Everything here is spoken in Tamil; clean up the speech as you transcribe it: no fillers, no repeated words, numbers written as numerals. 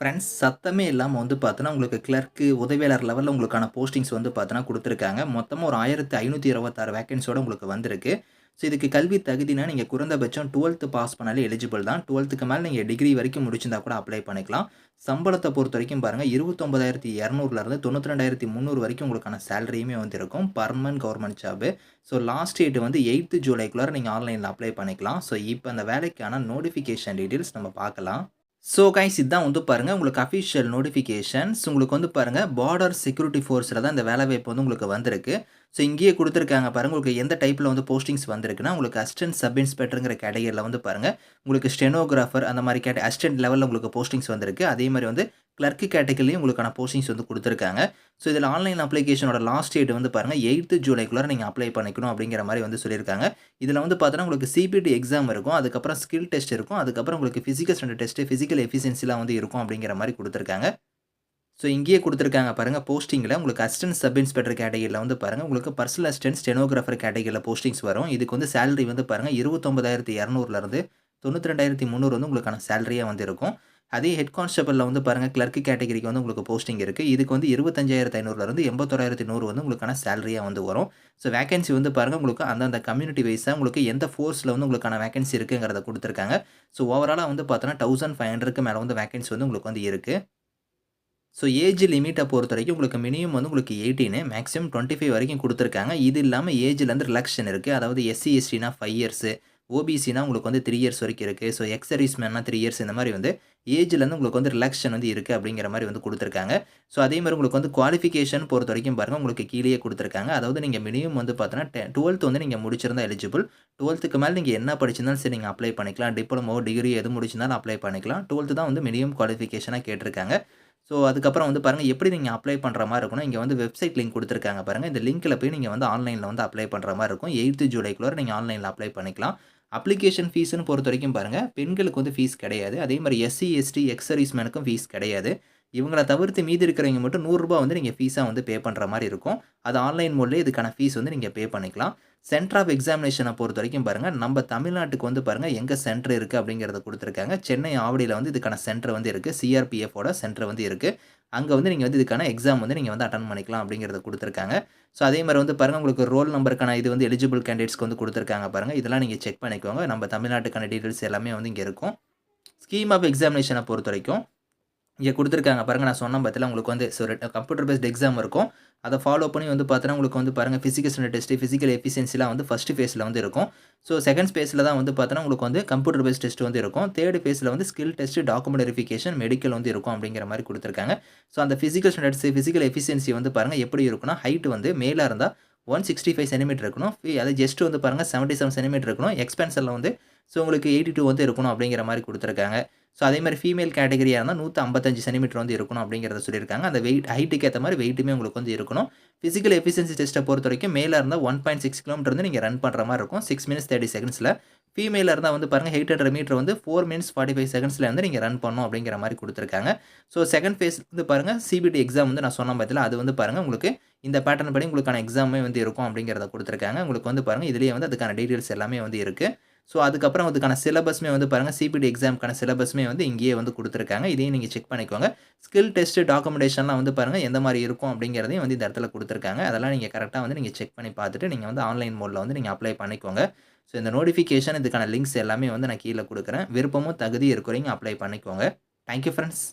ஃப்ரெண்ட்ஸ் சத்தமே இல்லாம வந்து பார்த்தோன்னா, உங்களுக்கு கிளர்க்கு, உதவியாளர் லெவல்ல உங்களுக்கான போஸ்டிங்ஸ் வந்து பார்த்தோன்னா குடுத்துருக்காங்க. மொத்தமா ஒரு 1526 வேக்கன்ஸியோட உங்களுக்கு வந்திருக்கு. ஸோ இதுக்கு கல்வி தகுதினா, நீங்க குறைந்தபட்சம் 12த் பாஸ் பண்ணாலே எலிஜிபிள் தான். 12த்துக்கு மேல நீங்க டிகிரி வரைக்கும் முடிச்சிருந்தா கூட அப்ளை பண்ணிக்கலாம். சம்பளத்த பொறுத்தவரைக்கும் பாருங்க, 29,200லேருந்து 92,300 வரைக்கும் உங்களுக்கான சேலரியுமே வந்து இருக்கும். Permanent government job. So last date வந்து 8த் ஜூலைக்குள்ளார நீங்க ஆன்லைன்ல அப்ளை பண்ணிக்கலாம். ஸோ இப்ப அந்த வேலைக்கான நோட்டிஃபிகேஷன் டீட்டெயில்ஸ் நம்ம பார்க்கலாம். ஸோ கைஸ் இதான் வந்து பாருங்க உங்களுக்கு அஃபிஷியல் நோட்டிஃபிகேஷன்ஸ் உங்களுக்கு வந்து பாருங்க பார்டர் செக்யூரிட்டி ஃபோர்ஸ்ல தான் இந்த வேலைவாய்ப்பு வந்து உங்களுக்கு வந்திருக்கு. ஸோ இங்கேயே குடுத்துருக்காங்க பாருங்க. உங்களுக்கு எந்த டைப்ல வந்து போஸ்டிங்ஸ் வந்திருக்குன்னா, உங்களுக்கு அசிஸ்டன்ட் சப் இன்ஸ்பெக்டர்ங்கிற கேட்டகரில வந்து பாருங்க, உங்களுக்கு ஸ்டெனோகிராஃபர் அந்த மாரி அசிஸ்டன்ட் லெவல்ல உங்களுக்கு போஸ்டிங்ஸ் வந்திருக்கு. அதே மாரி வந்து கிளர்க் கேட்டகரிலயும் உங்களுக்கான போஸ்டிங்ஸ் வந்து குடுத்துருக்காங்க. ஸோ இதில ஆன்லைன் அப்ளிகேஷனோட லாஸ்ட் டேட் வந்து பாருங்க 8த் ஜூலைக்குள்ளார நீங்க அப்ளை பண்ணிக்கணும் அப்படிங்கிற மாரி வந்து சொல்லியிருக்காங்க. இதில வந்து பார்த்தோன்னா, உங்களுக்கு சிபிடி எக்ஸாம் இருக்கும். அதுக்கப்புறம் ஸ்கில் டெஸ்ட் இருக்கும். அதுக்கப்புறம் உங்களுக்கு பிசிக்கல் ஸ்டாண்டர்ட் டெஸ்ட், பிசிக்கல் எஃபிஷியன்சிலாம் வந்து இருக்கும் அப்படிங்கிற மாரி குடுத்துருக்காங்க. ஸோ இங்கேயே குடுத்துருக்காங்க பாருங்க போஸ்டிங்கில உங்களுக்கு அசிஸ்டன்ட் சப் இன்ஸ்பெக்டர் கேட்டகரில வந்து பாருங்க, உங்களுக்கு பர்சனல் அசிஸ்டன்ட், ஸ்டெனோகிராஃபர் கேட்டகரில போஸ்டிங்ஸ் வரும். இதுக்கு வந்து சேலரி வந்து பாருங்க 29,200லேருந்து 92,300 வந்து உங்களுக்கான சேலரியா வந்து இருக்கும். அதே ஹெட் கான்ஸ்டபிள்ல வந்து பாருங்க கிளர்க் கேட்டகரிக்கு வந்து உங்களுக்கு போஸ்டிங் இருக்கு. இதுக்கு வந்து 25,500லேருந்து 81,100 வந்து உங்களுக்கான சேலரியா வந்து வரும். ஸோ வேக்கன்சி வந்து பாருங்க உங்களுக்கு அந்தந்த கம்யூனிட்டி வைஸா உங்களுக்கு எந்த ஃபோர்ஸ்ல வந்து உங்களுக்கான வேக்கன்சி இருக்குங்கிறத குடுத்துருக்காங்க. ஸோ ஓவராலா வந்து பார்த்தோன்னா 1500க்கு மேல வந்து வேக்கன்சி வந்து உங்களுக்கு வந்து இருக்கு. ஸோ ஏஜ் லிமிட்ட பொறுத்தவரைக்கும் உங்களுக்கு மினிமம் வந்து உங்களுக்கு 18 மேக்ஸிமம் 25 வரைக்கும் குடுத்துருக்காங்க. இது இல்லாம ஏஜ்லேருந்து ரிலாக்சேஷன் இருக்கு. அதாவது எஸ்சி, எஸ்டினா 5 இயர்ஸ், ஓபிசினா உங்களுக்கு வந்து 3 இயர்ஸ் வரைக்கும் இருக்கு. ஸோ எக்ஸ் சர்வீஸ் மேன்னா 3 இயர்ஸ் இந்த மாரி வந்து ஏஜ்லேருந்து உங்களுக்கு வந்து ரிலாக்சேஷன் வந்து இருக்கு அப்படிங்கிற மாரி வந்து குடுத்துருக்காங்க. ஸோ அதே மாரி உங்களுக்கு வந்து குவாலிஃபிகேஷன் பொறுத்தவரைக்கும் பாருங்க உங்களுக்கு கீழயே குடுத்துருக்காங்க. அதாவது நீங்க மினிமம் வந்து பார்த்தோன்னா 12த் வந்து நீங்க முடிச்சிருந்தா எலிஜிபிள். 12த்துக்கு மேல நீங்க என்ன படிச்சிருந்தாலும் சரி நீங்க அப்ளை பண்ணிக்கலாம். டிப்ளமோ, டிகிரி எது முடிச்சிருந்தாலும் அப்ளை பண்ணிக்கலாம். 12த் தான் வந்து மினிமம் குவாலிஃபிகேஷனா கேட்டிருக்காங்க. ஸோ அதுக்கப்புறம் வந்து பாருங்க, எப்படி நீங்க அப்ளை பண்ற மாரி இருக்கும்னா, இங்க வந்து வெப்சைட் லிங்க் குடுத்துருக்காங்க பாருங்க. இந்த லிங்க்ல போய் நீங்க வந்து ஆன்லைன்ல வந்து அப்ளை பண்ற மாரி இருக்கும். 8த் ஜூலைக்குள்ளார நீங்க ஆன்லைன்ல அப்ளை பண்ணிக்கலாம். அப்ளிகேஷன் ஃபீஸ்ன்னு பொறுத்தவரைக்கும் பாருங்க, பெண்களுக்கு வந்து ஃபீஸ் கிடையாது. அதே மாரி எஸ்சி, எஸ்டி, எக்ஸ் சர்வீஸ் மேனுக்கும் ஃபீஸ் கிடையாது. இவங்கள தவிர்த்து மீதி இருக்கிறவங்க மட்டும் ரூ. 100 வந்து நீங்க ஃபீஸா வந்து பே பண்ற மாரி இருக்கும். அது ஆன்லைன் மோட்லயே இதுக்கான ஃபீஸ் வந்து நீங்க பே பண்ணிக்கலாம். சென்டர் ஆஃப் எக்ஸாமினேஷன பொறுத்தவரைக்கும் பாருங்க, நம்ம தமிழ்நாட்டுக்கு வந்து பாருங்க எங்க சென்டர் இருக்கு அப்படிங்கிறத குடுத்துருக்காங்க. சென்னை ஆவடியில வந்து இதுக்கான சென்டர் வந்து இருக்கு. சிஆர்பிஎஃப் சென்டர் வந்து இருக்கு. அங்க வந்து நீங்க வந்து இதுக்கான எக்ஸாம் வந்து நீங்க வந்து அட்டெண்ட் பண்ணிக்கலாம் அப்படிங்கிறத குடுத்துருக்காங்க. ஸோ அதே மாரி வந்து பாருங்க, உங்களுக்கு ரோல் நம்பருக்கான இது வந்து எலிஜிபிள் கேண்டிடேட்ஸ்க்கு வந்து குடுத்துருக்காங்க பாருங்க. இதெல்லாம் நீங்க செக் பண்ணிக்கோங்க. நம்ம தமிழ்நாட்டுக்கான டீட்டெயில்ஸ் எல்லாமே வந்து இங்க இருக்கும். ஸ்கீம் ஆஃப் எக்ஸாமினேஷன பொறுத்தவரைக்கும் இங்க குடுத்துருக்காங்க பாருங்க. நான் சொன்னேன் பாத்தீங்களா, உங்களுக்கு வந்து கம்ப்யூட்டர் பேஸ்ட் எக்ஸாம் இருக்கும். அத ஃபாலோ பண்ணி வந்து பார்த்தீங்கன்னா, உங்களுக்கு வந்து பாருங்க பிசிக்கல் ஸ்டாண்டர்ட் டெஸ்ட், பிசிக்கல் எஃபிஷியன்சிலாம் வந்து ஃபர்ஸ்ட் ஃபேஸ்ல வந்து இருக்கும். ஸோ செகண்ட் ஃபேஸ்ல தான் வந்து பார்த்தீங்கன்னா, உங்களுக்கு வந்து கம்ப்யூட்டர் பேஸ்ட் டெஸ்ட் வந்து இருக்கும். தேர்ட் ஃபேஸ்ல வந்து skill test, document verification, medical வந்து இருக்கும் அப்படிங்கிற மாரி குடுத்துருக்காங்க. ஸோ அந்த பிசிக்கல் ஸ்டாண்டர்ட்ஸ், பிசிக்கல் எஃபிஷியன்சி வந்து பாருங்க எப்படி இருக்கும்னா, ஹைட் வந்து மேலா இருந்தா 165 சென்டிமீட்டர் இருக்கணும். அது செஸ்ட் வந்து பாருங்க 77 சென்டிமீட்டர் இருக்கணும். எக்ஸ்பென்ஷன்ல வந்து ஸோ உங்களுக்கு 82 வந்து இருக்கணும் அப்படிங்கிற மாரி குடுத்துருக்காங்க. ஸோ அதே மாரி ஃபீமேல் கேட்டகரியா இருந்தா 155 சென்டிமீட்டர் வந்து இருக்கணும் அப்படிங்கிறத சொல்லியிருக்காங்க. அந்த ஹைட்க்கு ஏத்த மாரி வெயிட்டுமே உங்களுக்கு வந்து இருக்கணும். பிசிக்கல் எஃபிஷியன்சி டெஸ்ட்ட பொறுத்தவரைக்கும் மேலா இருந்தா 1.6 கிலோமீட்டர் வந்து நீங்க ரன் பண்ற மாரி இருக்கும். 6 மினிட்ஸ் 30 செகண்ட்ஸ்ல. ஃபீமேலா இருந்தா வந்து பாருங்க 800 மீட்டர் வந்து 4 மினிட்ஸ் 45 செகண்ட்ஸ்ல வந்து நீங்க ரன் பண்ணணும் அப்படிங்கிற மாரி குடுத்துருக்காங்க. ஸோ செகண்ட் ஃபேஸ் வந்து பாருங்க சிபிடி எக்ஸாம் வந்து நான் சொன்னேன் பார்த்தீங்களா, அது வந்து பாருங்க உங்களுக்கு இந்த பேட்டர்ன் படி உங்களுக்கான எக்ஸாமே வந்து இருக்கும் அப்படிங்கிறத குடுத்துருக்காங்க. உங்களுக்கு வந்து பாருங்க இதிலேயே வந்து அதுக்கான டீட்டெயில்ஸ் எல்லாமே வந்து இருக்கு. ஸோ அதுக்கப்புறம் அதுக்கான சிலபஸ்மே வந்து பாருங்க சிபிடி எக்ஸாம்க்கான சிலபஸ்மே வந்து இங்கேயே வந்து குடுத்துருக்காங்க. இதையும் நீங்க செக் பண்ணிக்கோங்க. ஸ்கில் டெஸ்ட், டாக்குமெண்டேஷன்லாம் வந்து பாருங்க எந்த மாரி இருக்கும் அப்படிங்கிறதையும் வந்து இந்த இடத்துல குடுத்துருக்காங்க. அதெல்லாம் நீங்க கரெக்ட்டா வந்து நீங்க செக் பண்ணி பார்த்துட்டு, நீங்க வந்து ஆன்லைன் மோட்ல வந்து நீங்க அப்ளை பண்ணிக்கோங்க. ஸோ இந்த நோட்டிஃபிகேஷன் இதுக்கான லிங்க்ஸ் எல்லாமே வந்து நான் கீழ குடுக்குறேன். விருப்பமும் தகுதியும் இருக்கிறவங்க அப்ளை பண்ணிக்கோங்க. Thank you friends.